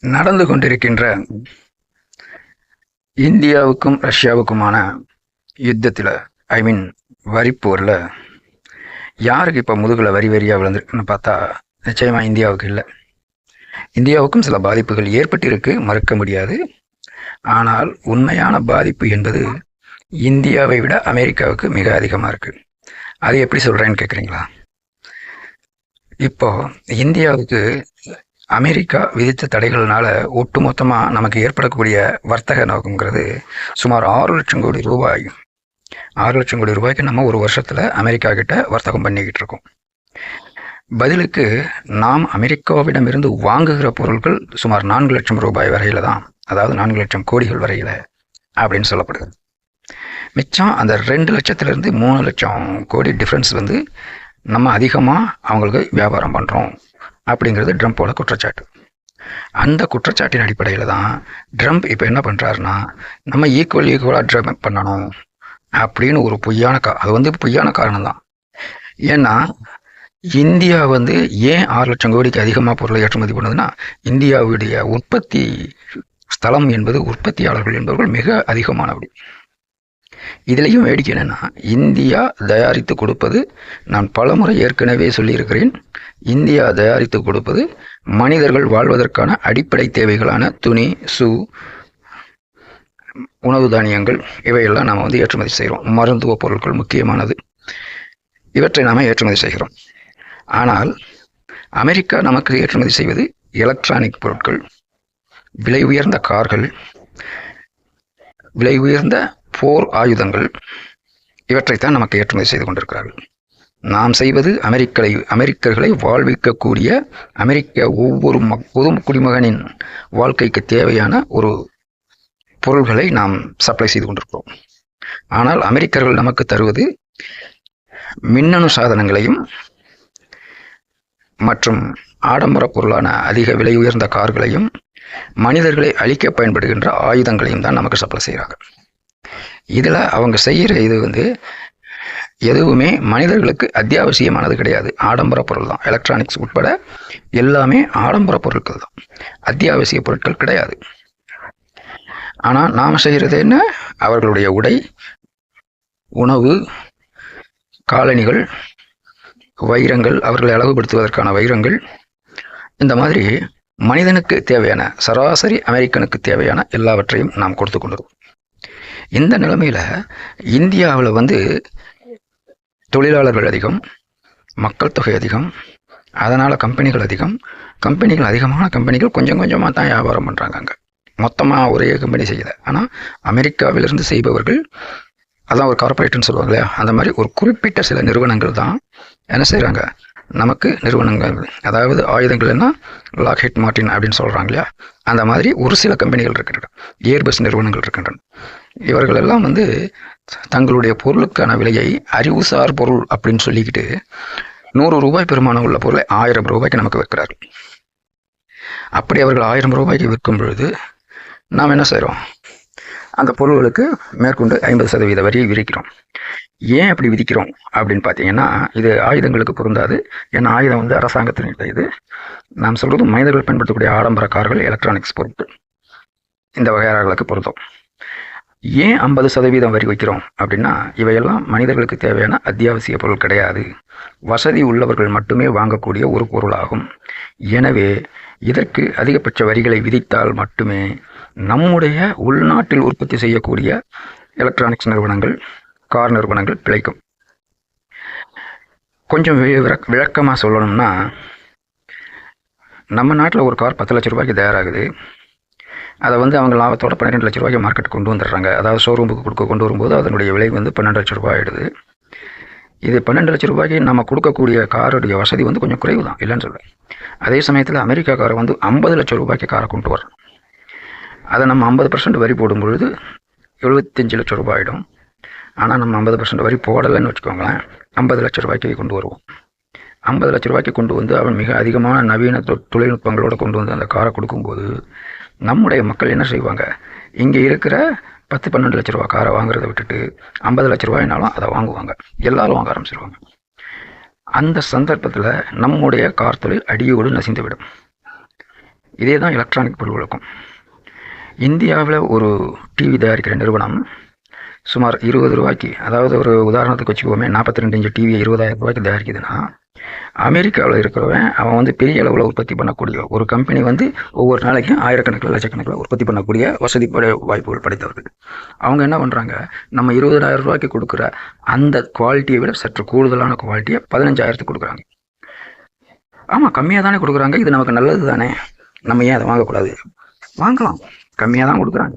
நடந்து கொண்டிருக்கின்ற இந்தியாவுக்கும் ரஷ்யாவுக்குமான யுத்தத்தில், ஐ மீன் வரிப்போரில் யாருக்கு இப்போ முதுகில் வரி வரியாக விழுந்திருக்குன்னு பார்த்தா நிச்சயமாக இந்தியாவுக்கு இல்லை. இந்தியாவுக்கும் சில பாதிப்புகள் ஏற்பட்டிருக்கு, மறுக்க முடியாது. ஆனால் உண்மையான பாதிப்பு என்பது இந்தியாவை விட அமெரிக்காவுக்கு மிக அதிகமாக இருக்குது. அது எப்படி சொல்கிறேன்னு கேட்குறீங்களா? இப்போ இந்தியாவுக்கு அமெரிக்கா விதித்த தடைகள்னால ஒட்டுமொத்தமாக நமக்கு ஏற்படக்கூடிய வர்த்தக நோக்கங்கிறது சுமார் 6 லட்சம் கோடி ரூபாய். 6 லட்சம் கோடி ரூபாய்க்கு நம்ம ஒரு வருஷத்தில் அமெரிக்கா கிட்ட வர்த்தகம் பண்ணிக்கிட்டு இருக்கோம். பதிலுக்கு நாம் அமெரிக்காவிடமிருந்து வாங்குகிற பொருட்கள் சுமார் 4 லட்சம் ரூபாய் வரையில தான், அதாவது 4 லட்சம் கோடிகள் வரையில அப்படின்னு சொல்லப்படுது. மிச்சம் அந்த 2 லட்சத்திலிருந்து 3 லட்சம் கோடி டிஃப்ரென்ஸ் வந்து நம்ம அதிகமாக அவங்களுக்கு வியாபாரம் பண்ணுறோம் அப்படிங்கிறது ட்ரம்ப்போட குற்றச்சாட்டு. அந்த குற்றச்சாட்டின் அடிப்படையில் தான் ட்ரம்ப் இப்போ என்ன பண்ணுறாருன்னா, நம்ம ஈக்குவலாக ட்ரம்ப் பண்ணணும் அப்படின்னு ஒரு பொய்யான அது வந்து பொய்யான காரணம் தான். ஏன்னா இந்தியா வந்து ஏன் 6 லட்சம் கோடிக்கு அதிகமாக பொருளை ஏற்றுமதி பண்ணுதுன்னா, இந்தியாவுடைய உற்பத்தி ஸ்தலம் என்பது, உற்பத்தியாளர்கள் என்பவர்கள் மிக அதிகமானபடி. இதுலேயும் வேடிக்கை என்னென்னா, இந்தியா தயாரித்து கொடுப்பது, நான் பலமுறை ஏற்கனவே சொல்லியிருக்கிறேன், இந்தியா தயாரித்து கொடுப்பது மனிதர்கள் வாழ்வதற்கான அடிப்படை தேவைகளான துணி, உணவு தானியங்கள், இவையெல்லாம் நாம் வந்து ஏற்றுமதி செய்கிறோம். மருத்துவ பொருட்கள் முக்கியமானது, இவற்றை நாம் ஏற்றுமதி செய்கிறோம். ஆனால் அமெரிக்கா நமக்கு ஏற்றுமதி செய்வது எலக்ட்ரானிக் பொருட்கள், விலை உயர்ந்த கார்கள், விலை உயர்ந்த போர் ஆயுதங்கள், இவற்றைத்தான் நமக்கு ஏற்றுமதி செய்து கொண்டிருக்கிறார்கள். நாம் செய்வது அமெரிக்கர்களை வாழ்விக்கக்கூடிய, அமெரிக்க ஒவ்வொரு பொது குடிமகனின் வாழ்க்கைக்கு தேவையான ஒரு பொருள்களை நாம் சப்ளை செய்து கொண்டிருக்கிறோம். ஆனால் அமெரிக்கர்கள் நமக்கு தருவது மின்னணு சாதனங்களையும் மற்றும் ஆடம்பர பொருளான அதிக விலை உயர்ந்த கார்களையும் மனிதர்களை அழிக்க பயன்படுகின்ற ஆயுதங்களையும் தான் நமக்கு சப்ளை செய்கிறாங்க. இதில் அவங்க செய்கிற இது வந்து எதுவுமே மனிதர்களுக்கு அத்தியாவசியமானது கிடையாது, ஆடம்பர பொருள் தான். எலக்ட்ரானிக்ஸ் உட்பட எல்லாமே ஆடம்பர பொருட்கள் தான், அத்தியாவசிய பொருட்கள் கிடையாது. ஆனால் நாம் செய்கிறது என்ன? அவர்களுடைய உடை, உணவு, காலணிகள், வைரங்கள், அவர்களை அழகுபடுத்துவதற்கான வைரங்கள், இந்த மாதிரி மனிதனுக்கு தேவையான, சராசரி அமெரிக்கனுக்கு தேவையான எல்லாவற்றையும் நாம் கொடுத்து கொண்டிருக்கோம். இந்த நிலைமையில் இந்தியாவில் வந்து தொழிலாளர்கள் அதிகம், மக்கள் தொகை அதிகம், அதனால் கம்பெனிகள் அதிகம். அதிகமான கம்பெனிகள் கொஞ்சம் கொஞ்சமாக தான் வியாபாரம் பண்ணுறாங்க. அங்கே மொத்தமாக ஒரே கம்பெனி செய்யலை. ஆனால் அமெரிக்காவிலிருந்து செய்பவர்கள், அதான் ஒரு கார்பரேட்னு சொல்லுவாங்க இல்லையா, அந்த மாதிரி ஒரு குறிப்பிட்ட சில நிறுவனங்கள் தான் என்ன செய்கிறாங்க, நமக்கு நிறுவனங்கள், அதாவது ஆயுதங்கள்னா லாக்ஹீட் மார்ட்டின் அப்படின்னு சொல்கிறாங்க இல்லையா, அந்த மாதிரி ஒரு சில கம்பெனிகள் இருக்கின்றன, ஏர்பஸ் நிறுவனங்கள் இருக்கின்றன. இவர்கள் எல்லாம் வந்து தங்களுடைய பொருளுக்கான விலையை அறிவுசார் பொருள் அப்படின்னு சொல்லிக்கிட்டு 100 ரூபாய் பெருமானம் உள்ள பொருளை 1000 ரூபாய்க்கு நமக்கு விற்கிறார்கள். அப்படி அவர்கள் 1000 ரூபாய்க்கு விற்கும் பொழுது நாம் என்ன செய்கிறோம்? அந்த பொருள்களுக்கு மேற்கொண்டு 50% வரியை விதிக்கிறோம். ஏன் அப்படி விதிக்கிறோம் அப்படின்னு பார்த்தீங்கன்னா, இது ஆயுதங்களுக்கு பொருந்தாது. ஏன்னா ஆயுதம் வந்து அரசாங்கத்தின் இது. நாம் சொல்கிறது மனிதர்கள் பயன்படுத்தக்கூடிய ஆடம்பர கார்கள், எலக்ட்ரானிக்ஸ் பொருட்கள், இந்த வகையாளர்களுக்கு பொருந்தும். ஏன் 50% வரி வைக்கிறோம் அப்படின்னா, இவையெல்லாம் மனிதர்களுக்கு தேவையான அத்தியாவசிய பொருள் கிடையாது, வசதி உள்ளவர்கள் மட்டுமே வாங்கக்கூடிய ஒரு பொருளாகும். எனவே இதற்கு அதிகபட்ச வரிகளை விதித்தால் மட்டுமே நம்முடைய உள்நாட்டில் உற்பத்தி செய்யக்கூடிய எலக்ட்ரானிக்ஸ் நிறுவனங்கள், கார் நிறுவனங்கள் பிழைக்கும். கொஞ்சம் விளக்கமாக சொல்லணும்னா, நம்ம நாட்டில் ஒரு கார் 10 லட்ச ரூபாய்க்கு தயாராகுது. அதை வந்து அவங்க லாபத்தோட 12 லட்ச ரூபாய்க்கு மார்க்கெட் கொண்டு வந்துடுறாங்க. அதாவது ஷோரூமுக்கு கொண்டு வரும்போது அதனுடைய விலை வந்து 12 லட்ச ரூபாய் ஆகிடுது. இது 12 லட்ச ரூபாய்க்கு நம்ம கொடுக்கக்கூடிய காருடைய வசதி வந்து கொஞ்சம் குறைவு தான், இல்லைன்னு சொல்கிறேன். அதே சமயத்தில் அமெரிக்கா காரை வந்து 50 லட்ச ரூபாய்க்கு காரை கொண்டு வரோம். அதை நம்ம 50% வரி போடும் பொழுது 75 லட்ச ரூபாய் ஆகிடும். ஆனால் நம்ம 50% வரி போடலைன்னு வச்சுக்கோங்களேன், 50 லட்ச ரூபாய்க்கு கொண்டு வருவோம். 50 லட்ச ரூபாய்க்கு கொண்டு வந்து அவன் மிக அதிகமான நவீன தொழில்நுட்பங்களோடு கொண்டு வந்து அந்த காரை கொடுக்கும்போது நம்முடைய மக்கள் என்ன செய்வாங்க? இங்கே இருக்கிற 10-12 லட்ச ரூபா காரை வாங்குறதை விட்டுட்டு 50 லட்ச ரூபாயினாலும் அதை வாங்குவாங்க. எல்லாரும் வாங்க ஆரம்பிச்சிருவாங்க. அந்த சந்தர்ப்பத்தில் நம்முடைய கார் தொழில் அடியோடு நசிந்துவிடும். இதே தான் எலக்ட்ரானிக் பொருட்களுக்கும். இந்தியாவில் ஒரு டிவி தயாரிக்கிற நிறுவனம் சுமார் 20 ரூபாய்க்கு, அதாவது ஒரு உதாரணத்துக்கு வச்சுக்கோமே, 42 இன்ச்சு டிவியை 20,000 ரூபாய்க்கு தயாரிக்குதுன்னா, அமெரிக்காவில் இருக்கிறவன் அவன் வந்து பெரிய அளவில் உற்பத்தி பண்ணக்கூடிய ஒரு கம்பெனி வந்து ஒவ்வொரு நாளைக்கும் ஆயிரக்கணக்கில் லட்சக்கணக்கில் உற்பத்தி பண்ணக்கூடிய வசதி வாய்ப்புகள் படைத்தவர்கள். அவங்க என்ன பண்ணுறாங்க, நம்ம 20,000 ரூபாய்க்கு கொடுக்குற அந்த குவாலிட்டியை விட சற்று கூடுதலான குவாலிட்டியை 15,000த்துக்கு கொடுக்குறாங்க. ஆமாம், கம்மியாக தானே கொடுக்குறாங்க, இது நமக்கு நல்லது தானே, நம்ம ஏன் அதை வாங்கக்கூடாது? வாங்கலாம், கம்மியாக தான் கொடுக்குறாங்க.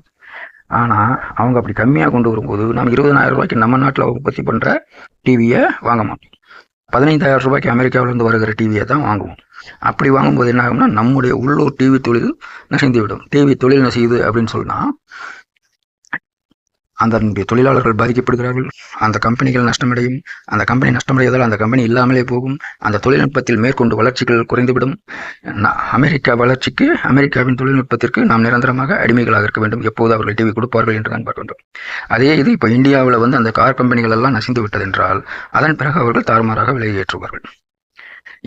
ஆனால் அவங்க அப்படி கம்மியாக கொண்டு வரும்போது நம்ம 20,000 ரூபாய்க்கு நம்ம நாட்டில் உற்பத்தி பண்ணுற டிவியை வாங்க மாட்டோம். 15,000 ரூபாய்க்கு அமெரிக்காவிலேருந்து வருகிற டிவியை தான் வாங்குவோம். அப்படி வாங்கும்போது என்ன ஆகும்னா, நம்முடைய உள்ளூர் டிவி தொழில் நசிந்து விடும். டிவி தொழில் நசியுது அப்படின்னு சொன்னால் அந்த தொழிலாளர்கள் பாதிக்கப்படுகிறார்கள், அந்த கம்பெனிகள் நஷ்டமடையும். அந்த கம்பெனி நஷ்டமடைவதால் அந்த கம்பெனி இல்லாமலே போகும். அந்த தொழில்நுட்பத்தில் மேற்கொண்டு வளர்ச்சிகள் குறைந்துவிடும். அமெரிக்கா வளர்ச்சிக்கு, அமெரிக்காவின் தொழில்நுட்பத்திற்கு நாம் நிரந்தரமாக அடிமைகளாக இருக்க வேண்டும். எப்போது அவர்கள் டிவி கொடுப்பார்கள் என்று தான் பார்க்க வேண்டும். அதே இது இப்போ இந்தியாவில் வந்து அந்த கார் கம்பெனிகள் எல்லாம் நசிந்து விட்டதென்றால் அதன் பிறகு அவர்கள் தாறுமாறாக விலை ஏற்றுவார்கள்.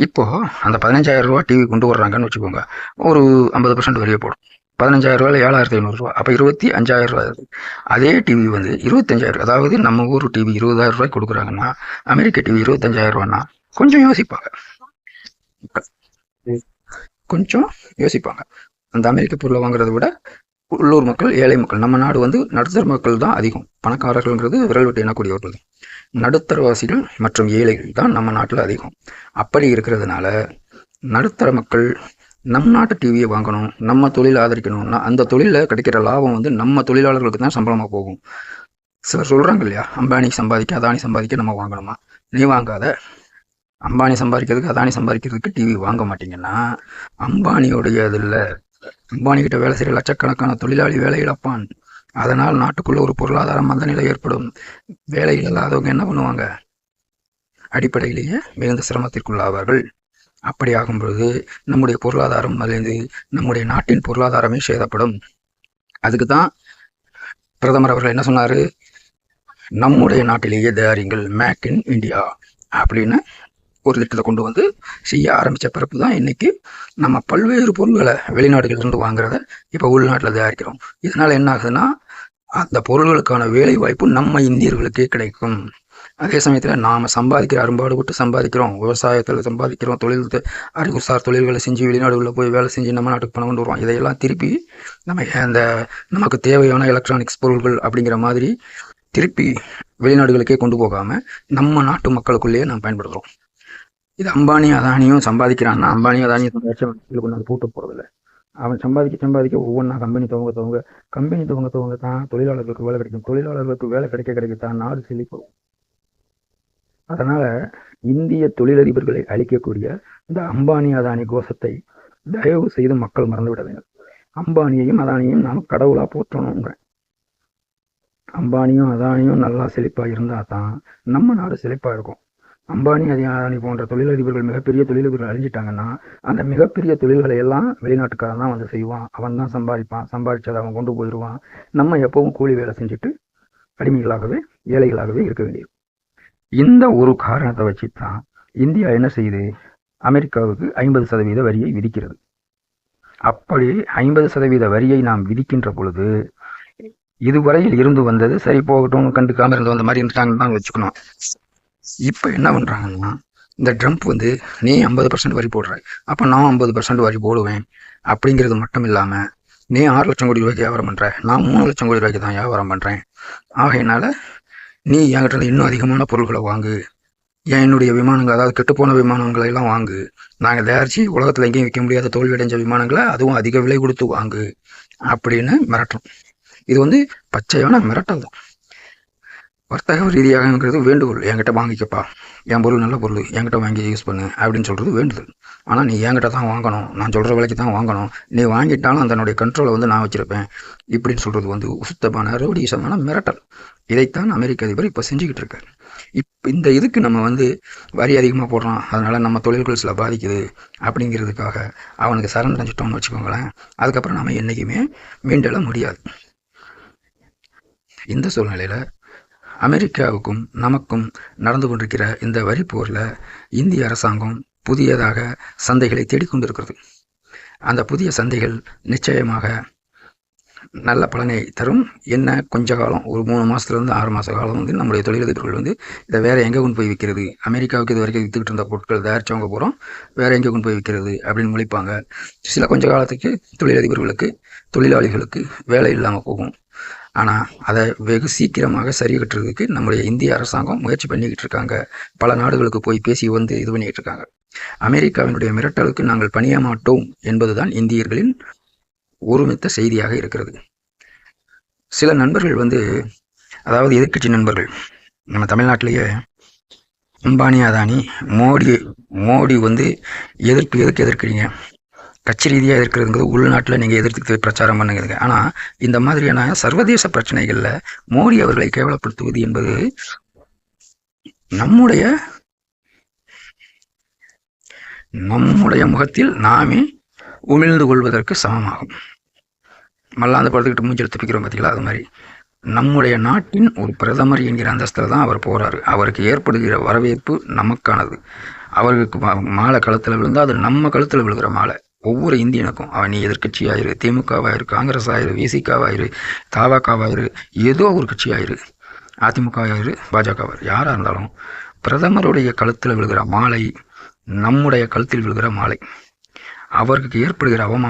இப்போ அந்த 15,000 ரூபா டிவி கொண்டு வர்றாங்கன்னு வச்சுக்கோங்க, ஒரு 50% வரியை போடும். 15,000 ரூபாயில் 7,500 ரூபா, அப்போ 25,000 ரூபா. அதே டிவி வந்து 25,000, அதாவது நம்ம ஊர் டிவி 20,000 ரூபாய்க்கு கொடுக்குறாங்கன்னா அமெரிக்க டிவி 25,000 ரூபான்னா கொஞ்சம் யோசிப்பாங்க. அந்த அமெரிக்க பொருளை வாங்குறதை விட உள்ளூர் மக்கள், ஏழை மக்கள், நம்ம நாடு வந்து நடுத்தர மக்கள் தான் அதிகம். பணக்காரர்கள்ங்கிறது விரல் விட்டு எண்ணக்கூடியவர்கள் தான். நடுத்தரவாசிகள் மற்றும் ஏழைகள் தான் நம்ம நாட்டில் அதிகம். அப்படி இருக்கிறதுனால நடுத்தர மக்கள் நம் நாட்டு டிவியை வாங்கணும், நம்ம தொழில் ஆதரிக்கணும்னா அந்த தொழிலில் கிடைக்கிற லாபம் வந்து நம்ம தொழிலாளர்களுக்கு தான் சம்பளமாக போகும். சிலர் சொல்கிறாங்க இல்லையா, அம்பானி சம்பாதிக்க அதானி சம்பாதிக்க நம்ம வாங்கணுமா? நீ வாங்காத. அம்பானி சம்பாதிக்கிறதுக்கு அதானி சம்பாதிக்கிறதுக்கு டிவி வாங்க மாட்டீங்கன்னா அம்பானியோடைய இதில் அம்பானிகிட்ட வேலை செய்கிற லட்சக்கணக்கான தொழிலாளி வேலை இழப்பான். அதனால் நாட்டுக்குள்ள ஒரு பொருளாதார மந்த நிலை ஏற்படும். வேலை இல்லாதவங்க என்ன பண்ணுவாங்க? அடிப்படையிலேயே மிகுந்த சிரமத்திற்குள்ளாவார்கள். அப்படி ஆகும்பொழுது நம்முடைய பொருளாதாரம் மறைந்து நம்முடைய நாட்டின் பொருளாதாரமே சேதப்படும். அதுக்கு தான் பிரதமர் அவர்கள் என்ன சொன்னார், நம்முடைய நாட்டிலேயே தயாரிங்கள், மேக் இன் இந்தியா அப்படின்னு ஒரு திட்டத்தை கொண்டு வந்து செய்ய ஆரம்பித்த பிறப்பு தான் இன்னைக்கு நம்ம பல்வேறு பொருள்களை வெளிநாடுகளிலிருந்து வாங்குறத இப்போ உள்நாட்டில் தயாரிக்கிறோம். இதனால என்ன ஆகுதுன்னா, அந்த பொருள்களுக்கான வேலை வாய்ப்பு நம்ம இந்தியர்களுக்கே கிடைக்கும். அதே சமயத்தில் நாம் சம்பாதிக்கிற, அரும்பாடுபட்டு சம்பாதிக்கிறோம், விவசாயத்தில் சம்பாதிக்கிறோம், அறிவுசார் தொழில்களை செஞ்சு வெளிநாடுகளில் போய் வேலை செஞ்சு நம்ம நாட்டுக்கு பணம் கொண்டு வருவோம். இதையெல்லாம் திருப்பி நம்ம நமக்கு தேவையான எலக்ட்ரானிக்ஸ் பொருள்கள் அப்படிங்கிற மாதிரி திருப்பி வெளிநாடுகளுக்கே கொண்டு போகாமல் நம்ம நாட்டு மக்களுக்குள்ளேயே நாம் பயன்படுத்துகிறோம். இது அம்பானி அதானியும் சம்பாதிக்கிறான்னா, அம்பானி அதானியும் கொண்டாந்து பூட்ட போகிறதில்ல. அவன் சம்பாதிக்க ஒவ்வொன்றா கம்பெனி துவங்க தான் தொழிலாளர்களுக்கு வேலை கிடைக்கும். தொழிலாளர்களுக்கு வேலை கிடைக்கத்தான் நாடு செழிக்கும். அதனால் இந்திய தொழிலதிபர்களை அழிக்கக்கூடிய இந்த அம்பானி அதானி கோஷத்தை தயவு செய்து மக்கள் மறந்து விட வேண்டும். அம்பானியையும் அதானியையும் நாம் கடவுளாக போற்றணுங்க. அம்பானியும் அதானியும் நல்லா செழிப்பாக இருந்தால் தான் நம்ம நாடு செழிப்பாக இருக்கும். அம்பானி அதானி போன்ற தொழிலதிபர்கள், மிகப்பெரிய தொழிலதிபர்கள் அழிஞ்சிட்டாங்கன்னா அந்த மிகப்பெரிய தொழில்களை எல்லாம் வெளிநாட்டுக்காரன் தான் வந்து செய்வான். அவன் தான் சம்பாதிச்சதை அவன் கொண்டு போயிடுவான். நம்ம எப்பவும் கூலி வேலை செஞ்சுட்டு அடிமைகளாகவே, ஏழைகளாகவே இருக்க வேண்டியது. இந்த ஒரு காரணத்தை வச்சு தான் இந்தியா என்ன செய்யுது, அமெரிக்காவுக்கு 50% வரியை விதிக்கிறது. அப்படி 50% வரியை நாம் விதிக்கின்ற பொழுது இதுவரையில் இருந்து வந்தது சரி போகட்டும், கண்டுக்காமல் இருந்து வந்த மாதிரி இருந்துட்டாங்கன்னு தான் வச்சுக்கணும். இப்போ என்ன பண்ணுறாங்கன்னா, இந்த ட்ரம்ப் வந்து நீ 50% வரி போடுற, அப்போ நான் 50% வரி போடுவேன் அப்படிங்கிறது மட்டும் இல்லாமல், நீ 6 லட்சம் கோடி ரூபாய்க்கு வியாபாரம் பண்ணுற, நான் 3 லட்சம் கோடி ரூபாய்க்கு தான் வியாபாரம் பண்ணுறேன். ஆகையினால நீ என்கிட்ட இன்னும் அதிகமான பொருட்களை வாங்கு, என்னுடைய விமானங்கள், அதாவது கெட்டுப்போன விமானங்களை எல்லாம் வாங்கு, நாங்கள் தயாரித்து உலகத்தில் எங்கேயும் விற்க முடியாத தோல்வியடைஞ்ச விமானங்களை அதுவும் அதிக விலை கொடுத்து வாங்கு அப்படின்னு மிரட்டுறோம். இது வந்து பச்சையான மிரட்டல் தான். வர்த்தக ரீதியாகங்கிறது வேண்டுகோள், என்கிட்ட வாங்கிக்கப்பா, என் பொருள் நல்ல பொருள், என்கிட்ட வாங்கி யூஸ் பண்ணு அப்படின்னு சொல்கிறது வேண்டுதல். ஆனால் நீ என்கிட்ட தான் வாங்கணும், நான் சொல்கிற விலைக்கு தான் வாங்கணும், நீ வாங்கிட்டாலும் அதனுடைய கண்ட்ரோலை வந்து நான் வச்சுருப்பேன் இப்படின்னு சொல்கிறது வந்து சுத்தமான ரோடிசமான மிரட்டல். இதைத்தான் அமெரிக்க அதிபர் இப்போ செஞ்சுக்கிட்டு இருக்காரு. இந்த இதுக்கு நம்ம வந்து வரி அதிகமாக போடுறோம், அதனால் நம்ம தொழில்கள் சில பாதிக்குது அப்படிங்கிறதுக்காக அவனுக்கு சரணடைஞ்சிட்டோம்னு வச்சுக்கோங்களேன், அதுக்கப்புறம் நம்ம என்றைக்குமே மீண்டெழ முடியாது. இந்த சூழ்நிலையில் அமெரிக்காவுக்கும் நமக்கும் நடந்து கொண்டிருக்கிற இந்த வரி போரில் இந்திய அரசாங்கம் புதியதாக சந்தைகளை தேடிக்கொண்டிருக்கிறது. அந்த புதிய சந்தைகள் நிச்சயமாக நல்ல பலனை தரும். என்ன கொஞ்ச காலம், ஒரு 3 மாதத்துலேருந்து 6 மாத காலம் வந்து நம்முடைய தொழிலதிபர்கள் வந்து இதை வேறு எங்கே கொண்டு போய் விற்கிறது, அமெரிக்காவுக்கு இது வரைக்கும் விற்றுக்கிட்டு இருந்த பொருட்கள் தயாரித்தவங்க போகிறோம் வேறு எங்கே கொண்டு போய் விற்கிறது அப்படின்னு முழிப்பாங்க. சில கொஞ்ச காலத்துக்கு தொழிலதிபர்களுக்கு, தொழிலாளிகளுக்கு வேலை இல்லாமல் போகும். ஆனால் அதை வெகு சீக்கிரமாக சரி கட்டுறதுக்கு நம்முடைய இந்திய அரசாங்கம் முயற்சி பண்ணிக்கிட்டு இருக்காங்க. பல நாடுகளுக்கு போய் பேசி வந்து இது பண்ணிக்கிட்டு இருக்காங்க. அமெரிக்காவினுடைய மிரட்டலுக்கு நாங்கள் பணிய மாட்டோம் என்பதுதான் இந்தியர்களின் ஒருமித்த செய்தியாக இருக்கிறது. சில நண்பர்கள் வந்து, அதாவது எதிர்க்கட்சி நண்பர்கள், நம்ம தமிழ்நாட்டிலேயே அம்பானி, அதானி, மோடி வந்து எதுக்கு எதிர்க்கிறீங்க, கட்சி ரீதியாக எதிர்க்கிறதுங்கிறது உள்நாட்டில் நீங்கள் எதிர்த்து பிரச்சாரம் பண்ணுங்க. ஆனால் இந்த மாதிரியான சர்வதேச பிரச்சனைகளில் மோடி அவர்களை கேவலப்படுத்துவது என்பது நம்முடைய முகத்தில் நாமே உமிழ்ந்து கொள்வதற்கு சமமாகும். மல்லாந்து படுத்துக்கிட்டு மூஞ்சில் துப்பிக்கிறோம் பார்த்தீங்களா, அது மாதிரி நம்முடைய நாட்டின் ஒரு பிரதமர் என்கிற அந்தஸ்தில் தான் அவர் போகிறாரு. அவருக்கு ஏற்படுகிற வரவேற்பு நமக்கானது. அவருக்கு மாலை கழுத்தில் விழுந்தால் அது நம்ம கழுத்தில் விழுகிற மாலை. ஒவ்வொரு இந்தியனுக்கும், அவன் நீ எதிர்கட்சியாயிரு, திமுகவாயிரு, காங்கிரஸ் ஆயிரு, விசிகாவாயிரு, தாவாக்காவாயிரு, ஏதோ ஒரு கட்சியாயிரு, அதிமுகவாயிரு, பாஜகவாயிரு, யாராக இருந்தாலும் பிரதமருடைய கழுத்தில் விழுகிற மாலை நம்முடைய கழுத்தில் விழுகிற மாலை. அவருக்கு ஏற்படுகிற அவமானம்